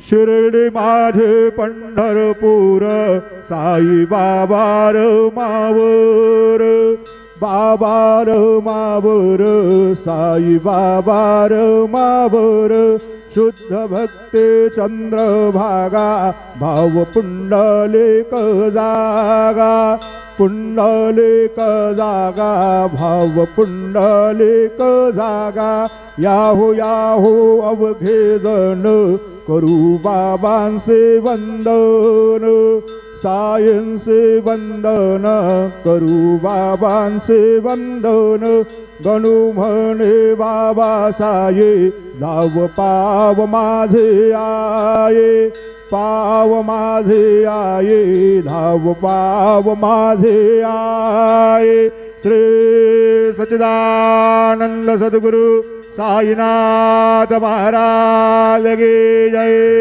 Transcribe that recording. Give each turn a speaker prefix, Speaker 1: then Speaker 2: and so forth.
Speaker 1: शिर्डी माझे पंढरपूर साई बाबार मावर बाबार मावर साई बाबार मावर शुद्ध भक्ती चंद्रभागा भाव पुंडलिक जागा पुंडलिक जागा भाव पुंडलिक जागा याहू याहू अवघे जण करू बाबांचे वंदन सायंचे वंदन करू बाबांचे वंदन गणू म्हणे बाबा साये धाव पाव माझे आये पाव माझे आये धाव पाव माझे आये। श्री सच्चिदानंद सद्गुरु साईनाथ महाराज की जय।